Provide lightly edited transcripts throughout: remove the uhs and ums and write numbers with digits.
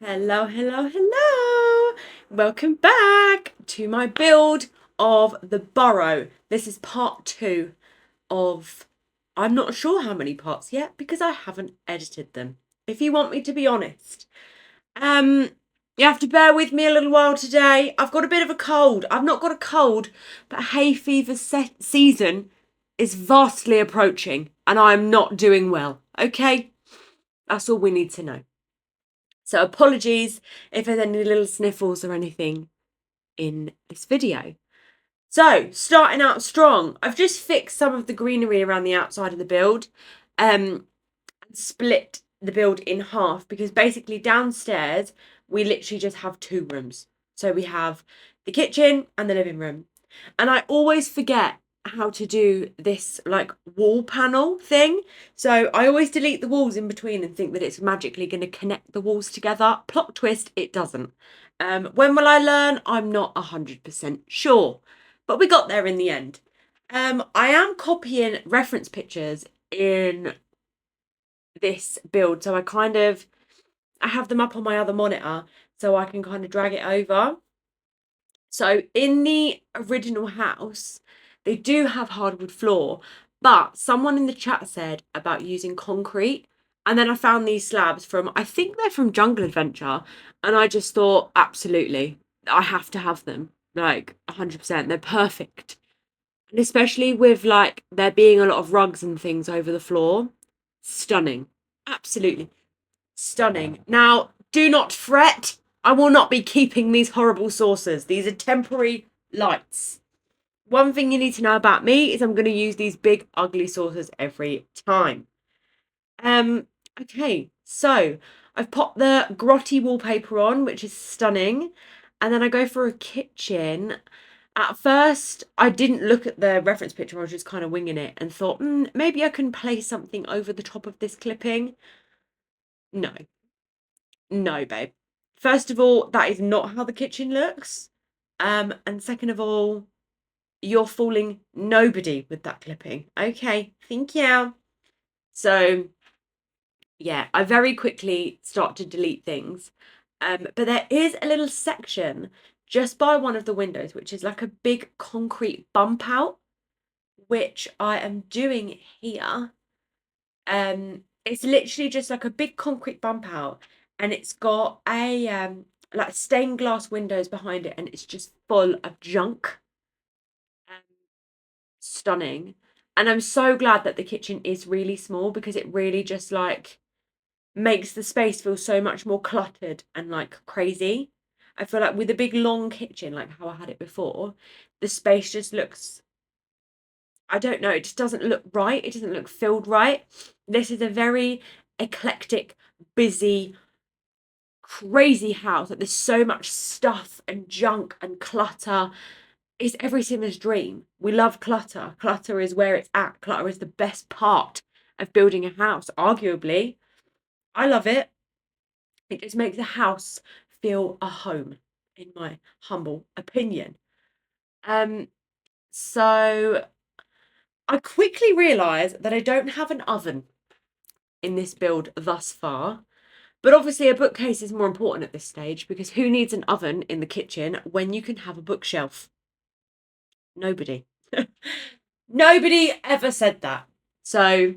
Hello, hello, hello. Welcome back to my build of the Burrow. This is part 2 of, I'm not sure how many parts yet because I haven't edited them. If you want me to be honest. Um, you have to bear with me a little while today. I've got a bit of a cold. I've not got a cold, but hay fever season is vastly approaching and I'm not doing well. Okay? That's all we need to know. So apologies if there's any little sniffles or anything in this video. So starting out strong, I've just fixed some of the greenery around the outside of the build, and split the build in half because basically downstairs we literally just have 2 rooms. So we have the kitchen and the living room. And I always forget how to do this like wall panel thing. So I always delete the walls in between and think that it's magically going to connect the walls together. Plot twist, it doesn't. When will I learn? I'm not 100% sure. But we got there in the end. I am copying reference pictures in this build. So I have them up on my other monitor so I can kind of drag it over. So in the original house, they do have hardwood floor, but someone in the chat said about using concrete. And then I found these slabs from, I think they're from Jungle Adventure. And I just thought, absolutely, I have to have them. Like 100%. They're perfect. And especially with like there being a lot of rugs and things over the floor. Stunning. Absolutely stunning. Now, do not fret. I will not be keeping these horrible saucers. These are temporary lights. One thing you need to know about me is I'm going to use these big ugly saucers every time. Okay, so I've popped the grotty wallpaper on, which is stunning. And then I go for a kitchen. At first, I didn't look at the reference picture. I was just kind of winging it and thought, maybe I can place something over the top of this clipping. No, no, babe. First of all, that is not how the kitchen looks. And second of all, you're fooling nobody with that clipping. Okay, thank you. So, yeah, I very quickly start to delete things. But there is a little section just by one of the windows, which is like a big concrete bump out, which I am doing here. It's literally just like a big concrete bump out, and it's got a like stained glass windows behind it, and it's just full of junk. Stunning. And I'm so glad that the kitchen is really small because it really just like makes the space feel so much more cluttered and like crazy. I feel like with a big long kitchen, like how I had it before, the space just looks, I don't know, it just doesn't look right. It doesn't look filled right. This is a very eclectic, busy, crazy house. Like there's so much stuff and junk and clutter. It's every simmer's dream. We love clutter. Clutter is where it's at. Clutter is the best part of building a house, arguably. I love it. It just makes a house feel a home, in my humble opinion. So I quickly realised that I don't have an oven in this build thus far. But obviously a bookcase is more important at this stage because who needs an oven in the kitchen when you can have a bookshelf? Nobody. Nobody ever said that. So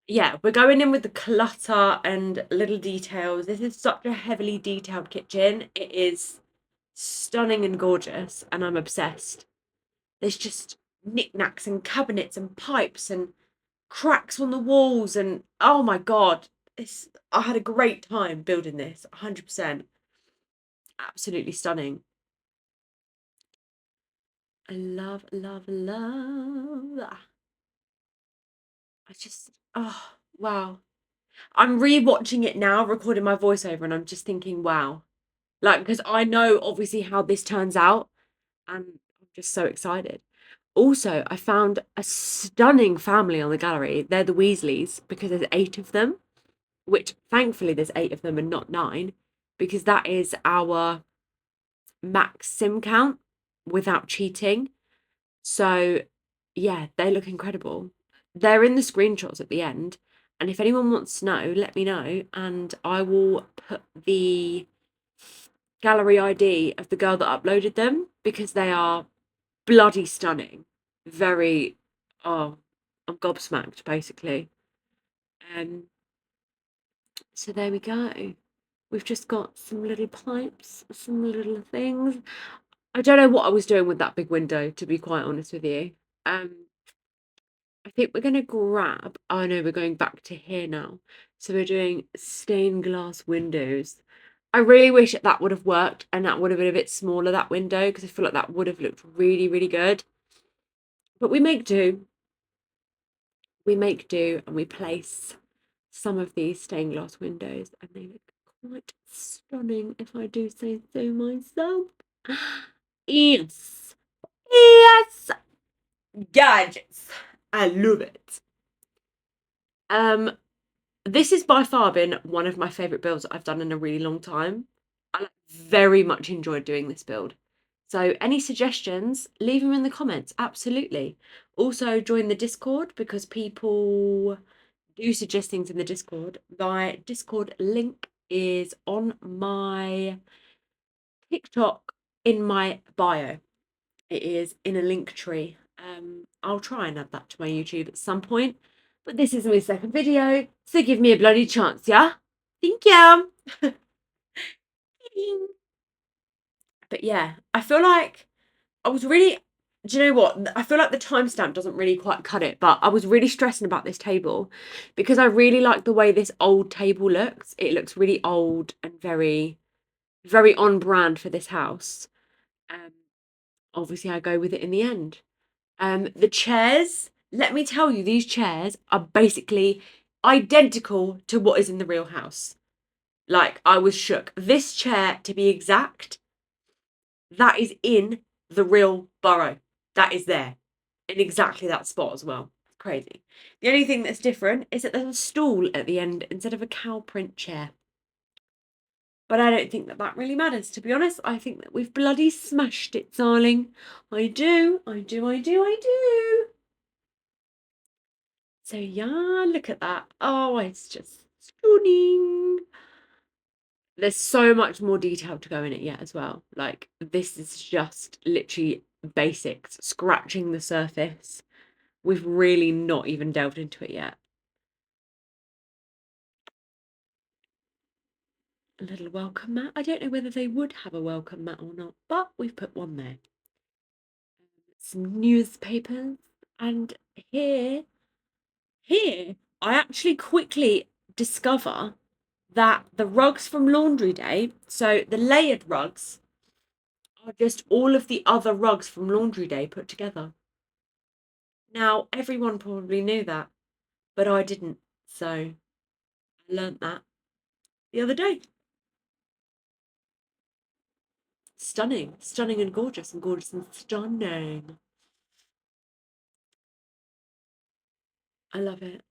yeah, we're going in with the clutter and little details. This is such a heavily detailed kitchen. It is stunning and gorgeous, and I'm obsessed. There's just knickknacks and cabinets and pipes and cracks on the walls, and oh my god, I had a great time building this. 100%. Absolutely stunning. I love, love, love. Oh, wow. I'm rewatching it now, recording my voiceover, and I'm just thinking, wow. Like, because I know obviously how this turns out, and I'm just so excited. Also, I found a stunning family on the gallery. They're the Weasleys because there's 8 of them, which thankfully there's 8 of them and not 9, because that is our max sim count without cheating. So, yeah, they look incredible. They're in the screenshots at the end, And if anyone wants to know, let me know, and I will put the gallery ID of the girl that uploaded them, because they are bloody stunning. Very, oh, I'm gobsmacked basically. So there we go. We've just got some little pipes, some little things. I don't know what I was doing with that big window, to be quite honest with you. I think we're going to grab, oh no, we're going back to here now. So we're doing stained glass windows. I really wish that would have worked and that would have been a bit smaller, that window, because I feel like that would have looked really, really good. But we make do. We make do, and we place some of these stained glass windows, and they look quite stunning, if I do say so myself. Yes. Yes. Gorgeous. I love it. This has by far been one of my favourite builds that I've done in a really long time. I very much enjoyed doing this build. So any suggestions, leave them in the comments, absolutely. Also join the Discord, because people do suggest things in the Discord. My Discord link is on my TikTok in my bio. It is in a link tree. I'll try and add that to my YouTube at some point. But this is my second video, so give me a bloody chance, yeah? Thank you. But yeah, I feel like I was really, do you know what? I feel like the timestamp doesn't really quite cut it, but I was really stressing about this table because I really like the way this old table looks. It looks really old and very, very on brand for this house. Obviously, I go with it in the end. The chairs, let me tell you, these chairs are basically identical to what is in the real house. Like, I was shook. This chair, to be exact, that is in the real Burrow. That is there in exactly that spot as well. Crazy. The only thing that's different is that there's a stool at the end instead of a cow print chair. But I don't think that that really matters, to be honest. I think that we've bloody smashed it, darling. I do, I do, I do, I do. So yeah, look at that. Oh, it's just stunning. There's so much more detail to go in it yet as well. Like, this is just literally basics, scratching the surface. We've really not even delved into it yet. A little welcome mat. I don't know whether they would have a welcome mat or not, but we've put one there. Some newspapers. And here, I actually quickly discover that the rugs from Laundry Day, so the layered rugs, are just all of the other rugs from Laundry Day put together. Now, everyone probably knew that, but I didn't. So I learnt that the other day. Stunning, stunning and gorgeous and stunning. I love it.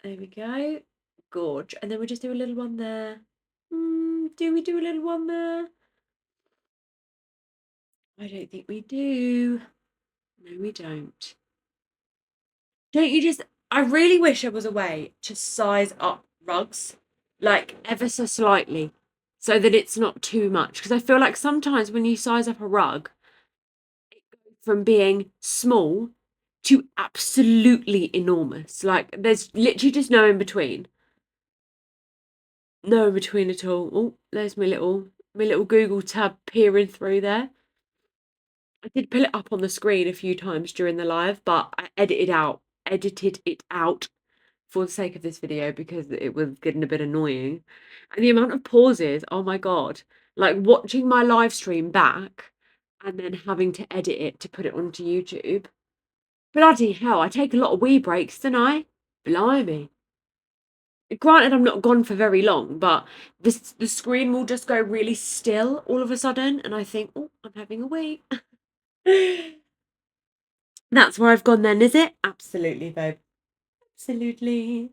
There we go. Gorge. And then we just do a little one there. Do we do a little one there? I don't think we do. No, we don't. Don't you just... I really wish there was a way to size up rugs, like ever so slightly, so that it's not too much. Because I feel like sometimes when you size up a rug, it goes from being small to absolutely enormous. Like, there's literally just no in between. No in between at all. Oh, there's my little Google tab peering through there. I did pull it up on the screen a few times during the live, but I edited it out for the sake of this video because it was getting a bit annoying. And the amount of pauses, oh my God. Like, watching my live stream back and then having to edit it to put it onto YouTube. Bloody hell, I take a lot of wee breaks, don't I? Blimey. Granted, I'm not gone for very long, but the screen will just go really still all of a sudden, and I think, oh, I'm having a wee. That's where I've gone then, is it? Absolutely, babe. Absolutely.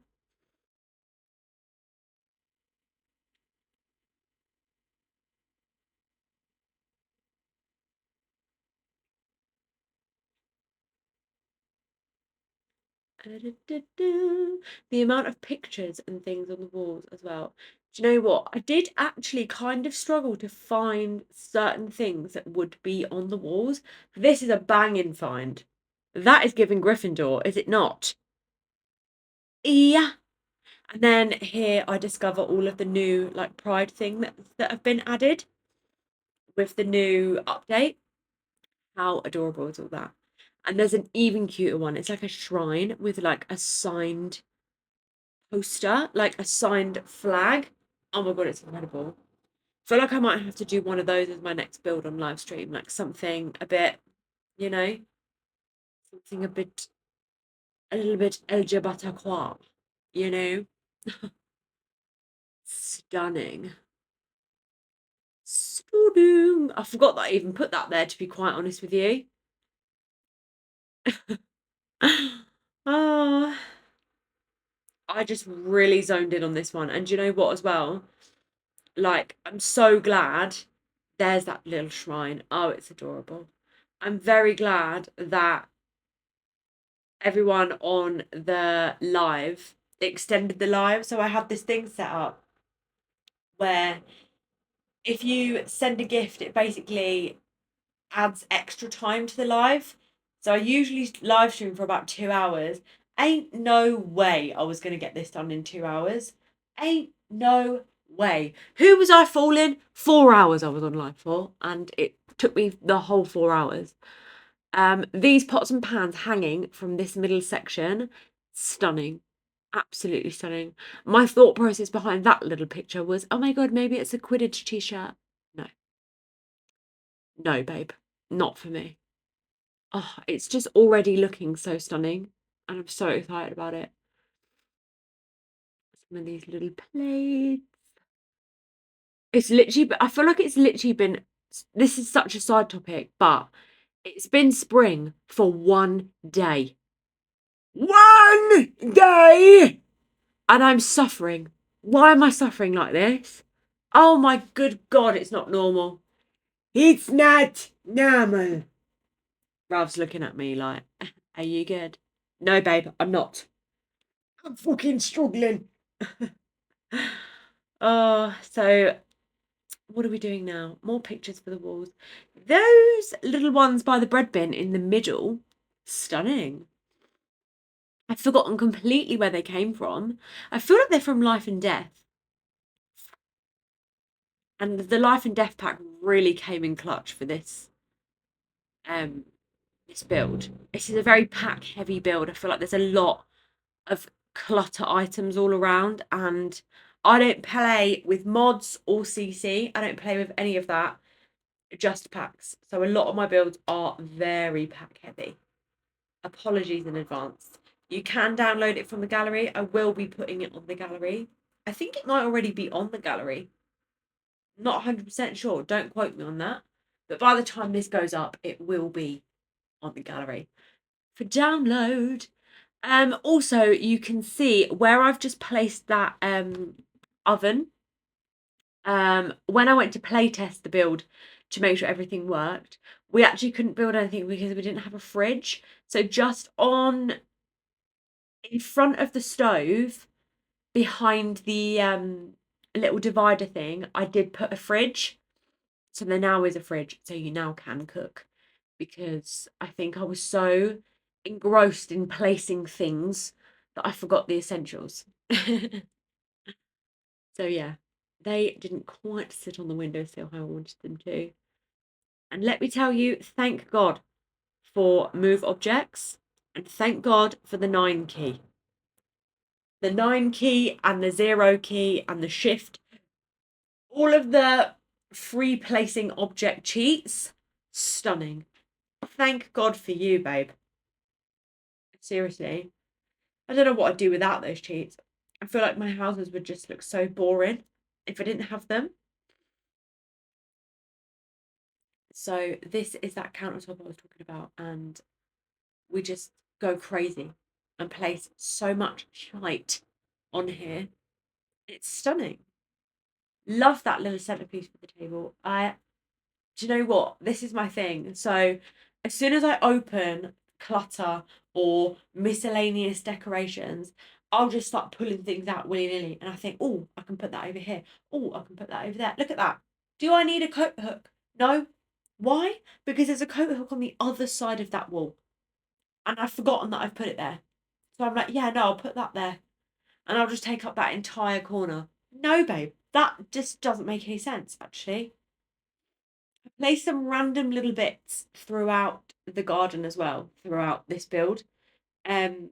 The amount of pictures and things on the walls as well. Do you know what? I did actually kind of struggle to find certain things that would be on the walls. This is a banging find. That is giving Gryffindor, is it not? Yeah. And then here I discover all of the new like pride thing that have been added with the new update. How adorable is all that? And there's an even cuter one. It's like a shrine with like a signed poster, like a signed flag. Oh my god, it's incredible. I feel like I might have to do one of those as my next build on live stream, like something a bit, you know, something a little bit LGBTQ, you know? Stunning. Stunning. I forgot that I even put that there, to be quite honest with you. Ah, I just really zoned in on this one. And do you know what as well? Like, I'm so glad there's that little shrine. Oh, it's adorable. I'm very glad that everyone on the live extended the live. So I have this thing set up where if you send a gift, it basically adds extra time to the live. So I usually live stream for about 2 hours. Ain't no way I was going to get this done in 2 hours. Ain't no way. Who was I fooling? 4 hours I was on live for, and it took me the whole 4 hours. These pots and pans hanging from this middle section, stunning. Absolutely stunning. My thought process behind that little picture was, oh my god, maybe it's a Quidditch t-shirt. No. No, babe. Not for me. Oh, it's just already looking so stunning. And I'm so excited about it. Some of these little plates. It's literally, I feel like it's literally been, this is such a side topic, but it's been spring for one day. One day! And I'm suffering. Why am I suffering like this? Oh my good God, it's not normal. It's not normal. Rav's looking at me like, are you good? No, babe, I'm not. I'm fucking struggling. Oh, so what are we doing now? More pictures for the walls. Those little ones by the bread bin in the middle, stunning. I've forgotten completely where they came from. I feel like they're from Life and Death. And the Life and Death pack really came in clutch for this build. This is a very pack heavy build. I feel like there's a lot of clutter items all around, and I don't play with mods or CC. I don't play with any of that, just packs. So a lot of my builds are very pack heavy. Apologies in advance. You can download it from the gallery. I will be putting it on the gallery. I think it might already be on the gallery. Not 100% sure. Don't quote me on that. But by the time this goes up, it will be on the gallery for download. Also, you can see where I've just placed that oven. When I went to play test the build to make sure everything worked, we actually couldn't build anything because we didn't have a fridge. So just on in front of the stove, behind the little divider thing, I did put a fridge. So there now is a fridge, so you now can cook. Because I think I was so engrossed in placing things that I forgot the essentials. So yeah, they didn't quite sit on the windowsill how I wanted them to. And let me tell you, thank God for move objects, and thank God for the 9 key. The 9 key and the 0 key and the shift. All of the free placing object cheats, stunning. Thank God for you, babe. Seriously. I don't know what I'd do without those cheats. I feel like my houses would just look so boring if I didn't have them. So this is that countertop I was talking about, and we just go crazy and place so much shite on here. It's stunning. Love that little centerpiece for the table. Do you know what? This is my thing. So as soon as I open clutter or miscellaneous decorations, I'll just start pulling things out willy-nilly. And I think, oh, I can put that over here. Oh, I can put that over there. Look at that. Do I need a coat hook? No. Why? Because there's a coat hook on the other side of that wall. And I've forgotten that I've put it there. So I'm like, yeah, no, I'll put that there. And I'll just take up that entire corner. No, babe, that just doesn't make any sense, actually. I place some random little bits throughout the garden as well, throughout this build. Um,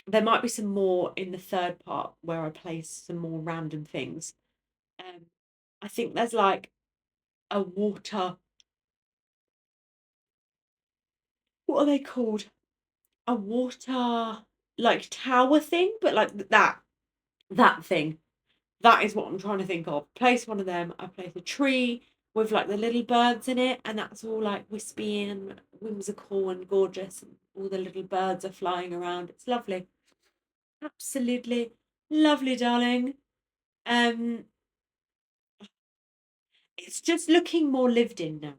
there might be some more in the third part where I place some more random things. Um, I think there's like a water. What are they called? A water like tower thing, but like that thing. That is what I'm trying to think of. Place one of them. I place a tree with like the little birds in it, and that's all like wispy and whimsical and gorgeous, and all the little birds are flying around. It's lovely. Absolutely lovely, darling. Um, it's just looking more lived in now,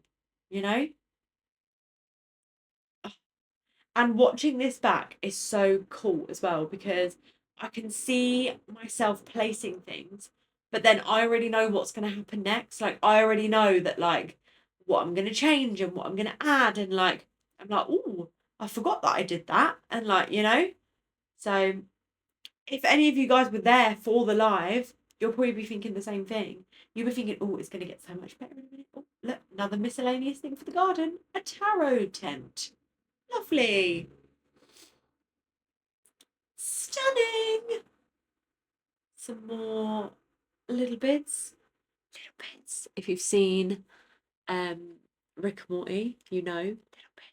you know? And watching this back is so cool as well because I can see myself placing things, but then I already know what's going to happen next. Like, I already know that, like, what I'm going to change and what I'm going to add. And, like, I'm like, oh, I forgot that I did that. And, like, you know? So, if any of you guys were there for the live, you'll probably be thinking the same thing. You'll be thinking, oh, it's going to get so much better in a minute. Oh, look, another miscellaneous thing for the garden, a tarot tent. Lovely. Stunning. Some more little bits. Little bits. If you've seen Rick and Morty, you know. Little bits.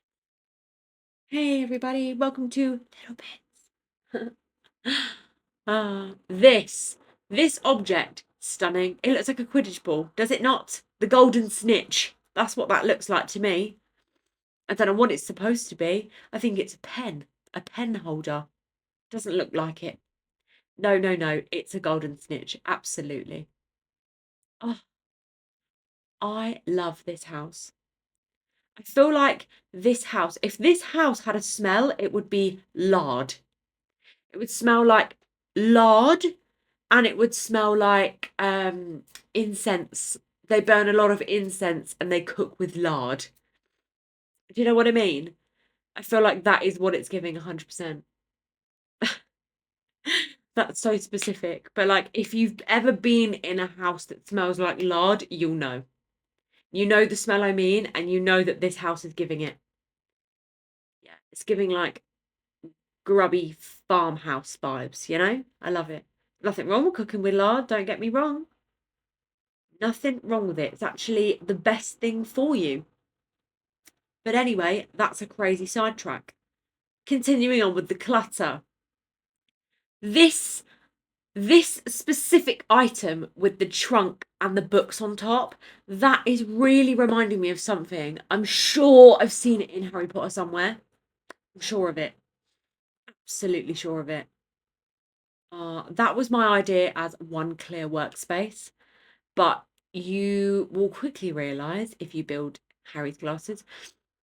Hey everybody, welcome to Little Bits. This object, stunning. It looks like a Quidditch ball, does it not? The golden snitch. That's what that looks like to me. I don't know what it's supposed to be. I think it's a pen holder. Doesn't look like it. No, no, no. It's a golden snitch. Absolutely. Oh, I love this house. I feel like this house, if this house had a smell, it would be lard. It would smell like lard and it would smell like incense. They burn a lot of incense and they cook with lard. Do you know what I mean? I feel like that is what it's giving 100%. That's so specific. But like if you've ever been in a house that smells like lard, you'll know. You know the smell I mean, and you know that this house is giving it. Yeah, it's giving like grubby farmhouse vibes, you know? I love it. Nothing wrong with cooking with lard, don't get me wrong. Nothing wrong with it. It's actually the best thing for you. But anyway, that's a crazy sidetrack. Continuing on with the clutter. This this specific item with the trunk and the books on top, that is really reminding me of something. I'm sure I've seen it in Harry Potter somewhere. I'm sure of it. Absolutely sure of it. That was my idea as one clear workspace, but you will quickly realise if you build Harry's glasses,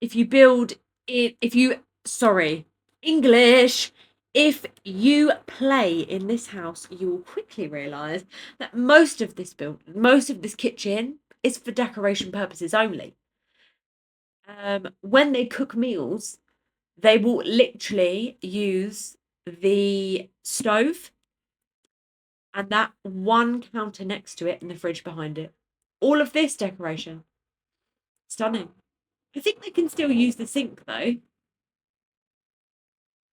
if you build it, if you, sorry, English, if you play in this house, you will quickly realise that most of this kitchen is for decoration purposes only. When they cook meals, they will literally use the stove and that one counter next to it and the fridge behind it. All of this decoration. Stunning. I think they can still use the sink though.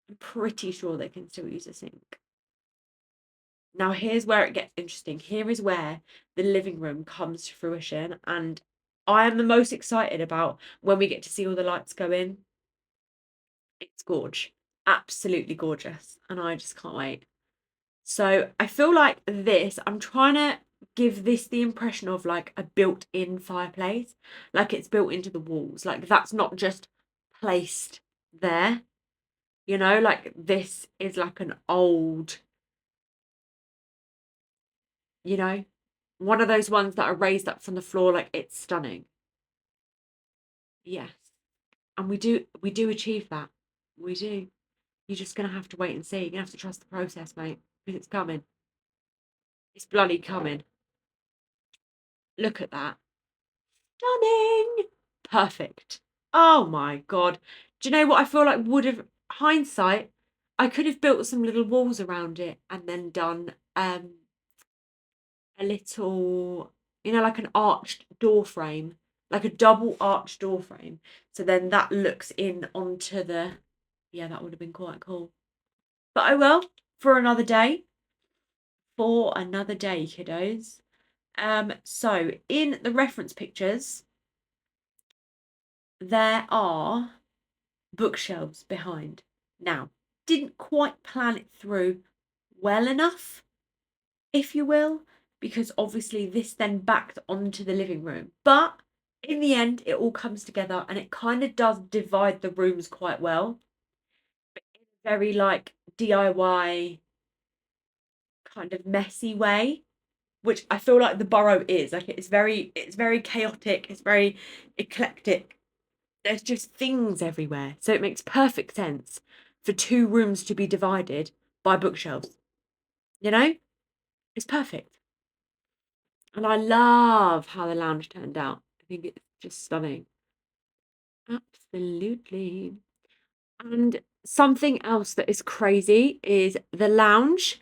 I'm pretty sure they can still use a sink. Now, here's where it gets interesting. Here is where the living room comes to fruition. And I am the most excited about when we get to see all the lights go in. It's gorge. Absolutely gorgeous. And I just can't wait. So I feel like this, I'm trying to give this the impression of like a built-in fireplace. Like it's built into the walls. Like that's not just placed there. You know, like this is like an old, you know, one of those ones that are raised up from the floor. Like it's stunning. Yes. And we do achieve that. We do. You're just going to have to wait and see. You're going to have to trust the process, mate, because it's coming. It's bloody coming. Look at that. Stunning. Perfect. Oh my God. Do you know what I feel like would have, hindsight, I could have built some little walls around it and then done a little, like an arched door frame, like a double arched door frame. So then that looks in onto the, yeah, that would have been quite cool. But oh well, for another day. For another day, kiddos. So in the reference pictures, there are bookshelves behind. Now, didn't quite plan it through well enough, if you will, because obviously this then backed onto the living room. But in the end, it all comes together and it kind of does divide the rooms quite well. But in a very like DIY kind of messy way, which I feel like the Burrow is. Like it's very chaotic, it's very eclectic. There's just things everywhere. So it makes perfect sense for two rooms to be divided by bookshelves. You know? It's perfect. And I love how the lounge turned out. I think it's just stunning. Absolutely. And something else that is crazy is the lounge.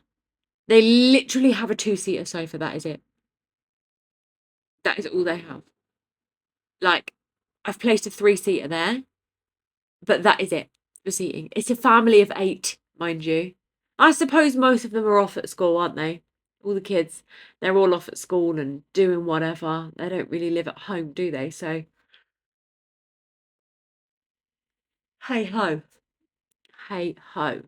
They literally have a two-seater sofa. That is it. That is all they have. Like, I've placed a three-seater there, but that is it for seating. It's a family of 8, mind you. I suppose most of them are off at school, aren't they? All the kids, they're all off at school and doing whatever. They don't really live at home, do they? So, hey ho. Hey ho.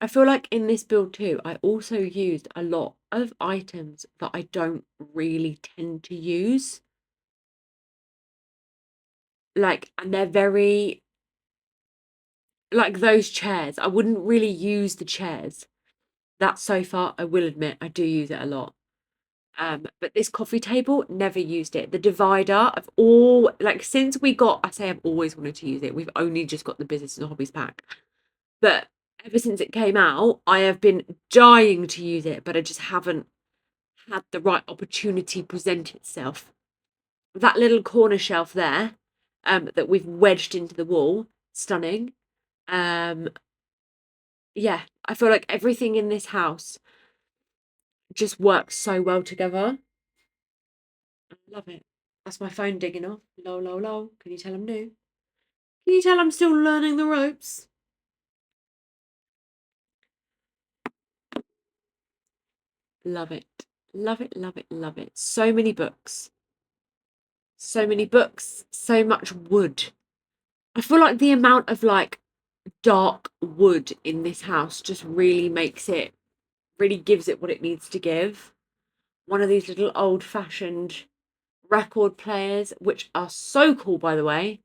I feel like in this build too, I also used a lot of items that I don't really tend to use. Like, and they're very, like those chairs. I wouldn't really use the chairs. That sofa, I will admit, I do use it a lot. But this coffee table, never used it. The divider, since we got, I say I've always wanted to use it. We've only just got the business and hobbies pack. But ever since it came out, I have been dying to use it, but I just haven't had the right opportunity present itself. That little corner shelf there, that we've wedged into the wall, stunning. Um, yeah, I feel like everything in this house just works so well together. I love it. That's my phone digging off. Lol, lol, lol. Can you tell I'm new? Can you tell I'm still learning the ropes? Love it. Love it, love it, love it. So many books. So many books. So much wood. I feel like the amount of like dark wood in this house just really makes it, really gives it what it needs to give. One of these little old fashioned record players, which are so cool, by the way.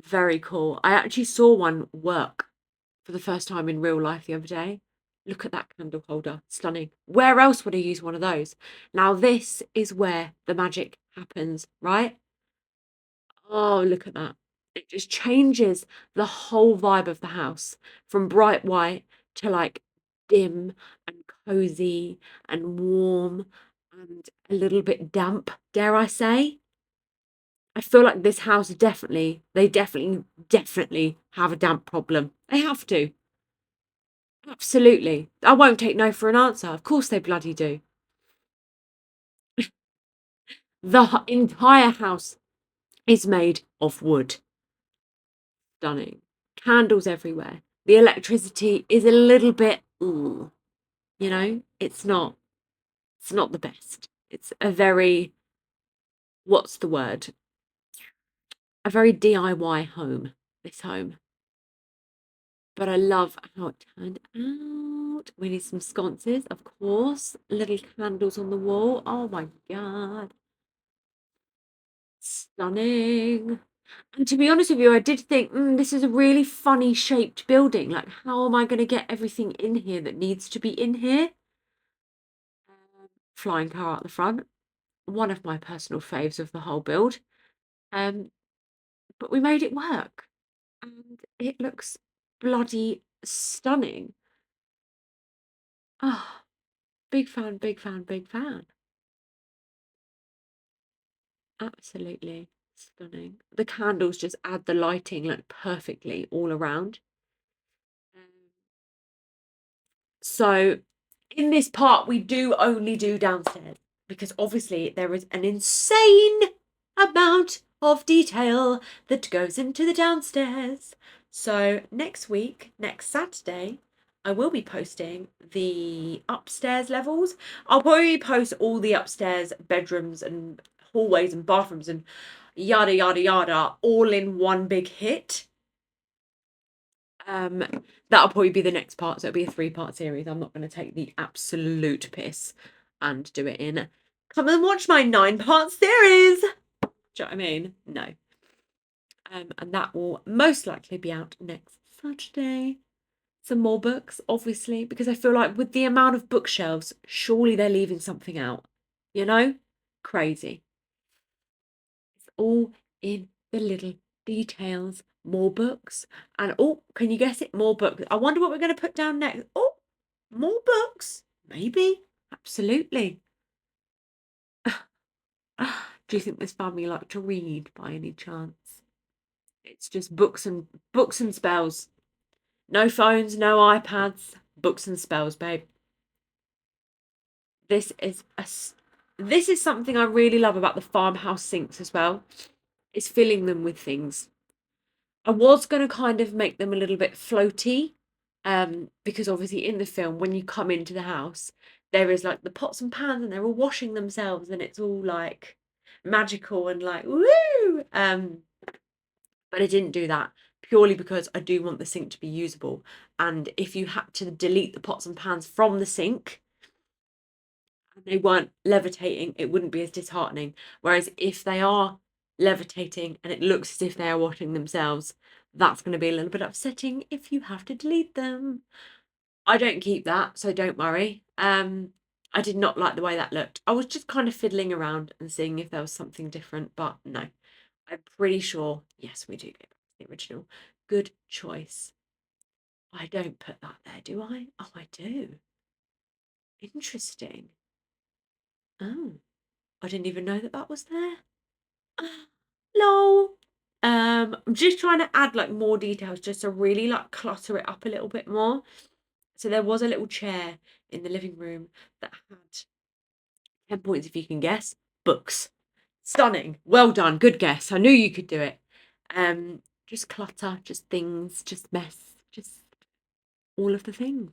Very cool. I actually saw one work for the first time in real life the other day. Look at that candle holder. Stunning. Where else would I use one of those? Now, this is where the magic happens, right? Oh, look at that. It just changes the whole vibe of the house from bright white to like dim and cozy and warm and a little bit damp, dare I say. I feel like this house definitely have a damp problem. They have to. Absolutely. I won't take no for an answer. Of course they bloody do. The entire house is made of wood. Stunning. Candles everywhere. The electricity is a little bit, ooh, it's not the best. It's a very, what's the word? A very DIY home, this home. But I love how it turned out. We need some sconces, of course. Little candles on the wall. Oh my God. Stunning. And to be honest with you, I did think, this is a really funny shaped building. Like, how am I going to get everything in here that needs to be in here? Flying car out the front. One of my personal faves of the whole build. But we made it work. and it looks bloody stunning. Ah, big fan, big fan, big fan. Absolutely stunning. The candles just add the lighting like perfectly all around. So in this part, we do only do downstairs because obviously there is an insane amount of detail that goes into the downstairs. So next week, next Saturday, I will be posting the upstairs levels. I'll probably post all the upstairs bedrooms and hallways and bathrooms and yada yada yada all in one big hit. Um, that'll probably be the next part. So it'll be a 3-part series. I'm not going to take the absolute piss and do it in. Come and watch my 9-part series. Do you know what I mean? No. And that will most likely be out next Saturday. Some more books, obviously, because I feel like with the amount of bookshelves, surely they're leaving something out. You know? Crazy. It's all in the little details. More books. And oh, can you guess it? More books. I wonder what we're going to put down next. Oh, more books. Maybe. Absolutely. Do you think this family like to read by any chance? It's just books and spells. No phones, no iPads, books and spells, babe. This is this is something I really love about the farmhouse sinks as well. Is filling them with things. I was going to kind of make them a little bit floaty, because obviously in the film, when you come into the house, there is like the pots and pans and they're all washing themselves and it's all like magical and like, woo! But I didn't do that purely because I do want the sink to be usable. And if you had to delete the pots and pans from the sink, and they weren't levitating, it wouldn't be as disheartening. Whereas if they are levitating and it looks as if they are washing themselves, that's going to be a little bit upsetting if you have to delete them. I don't keep that, so don't worry. I did not like the way that looked. I was just kind of fiddling around and seeing if there was something different, but no. I'm pretty sure, yes, we do go back to the original. Good choice. I don't put that there, do I? Oh, I do. Interesting. Oh, I didn't even know that that was there. Lol. I'm just trying to add like more details just to really like clutter it up a little bit more. So there was a little chair in the living room that had 10 points if you can guess. Books. Stunning. Well done. Good guess. I knew you could do it. Just clutter, just things, just mess, just all of the things.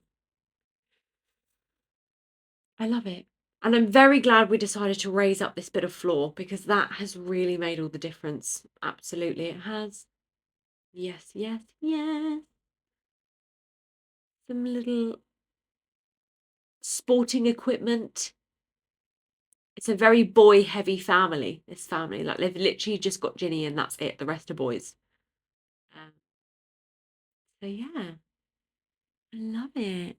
I love it. And I'm very glad we decided to raise up this bit of floor because that has really made all the difference. Absolutely, it has. Yes, yes, yes. Some little sporting equipment. It's a very boy heavy family, this family. Like they've literally just got Ginny and that's it. The rest are boys. Um, so yeah, I love it.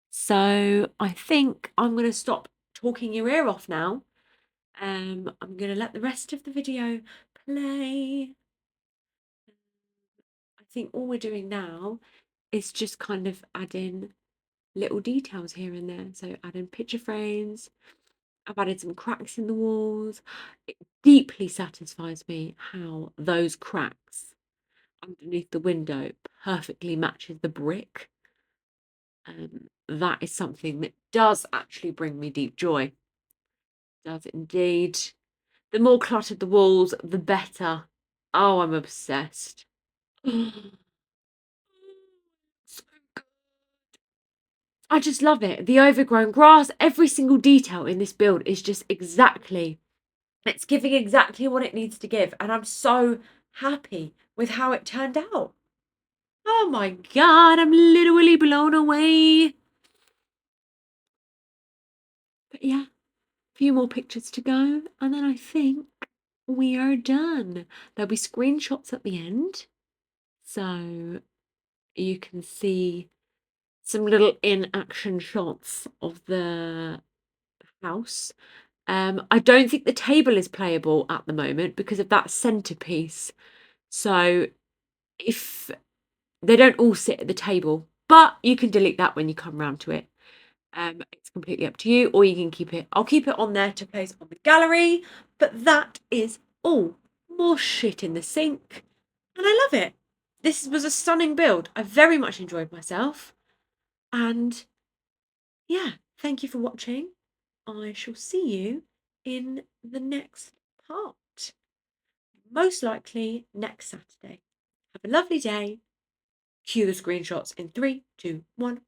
So I think I'm going to stop talking your ear off now. I'm going to let the rest of the video play. I think all we're doing now is just kind of adding little details here and there. So adding picture frames. I've added some cracks in the walls. It deeply satisfies me how those cracks underneath the window perfectly matches the brick. That is something that does actually bring me deep joy. Does indeed. The more cluttered the walls, the better. Oh, I'm obsessed. So good. I just love it. The overgrown grass, every single detail in this build is just exactly, it's giving exactly what it needs to give. And I'm so happy with how it turned out. Oh my God, I'm literally blown away. But yeah, a few more pictures to go. And then I think we are done. There'll be screenshots at the end. So you can see some little in-action shots of the house. I don't think the table is playable at the moment because of that centerpiece. So if they don't all sit at the table, but you can delete that when you come round to it. It's completely up to you, or you can keep it. I'll keep it on there to place on the gallery, but that is all. More shit in the sink, and I love it. This was a stunning build. I very much enjoyed myself, and yeah, thank you for watching. I shall see you in the next part, most likely next Saturday. Have a lovely day. Cue the screenshots in 3, 2, 1.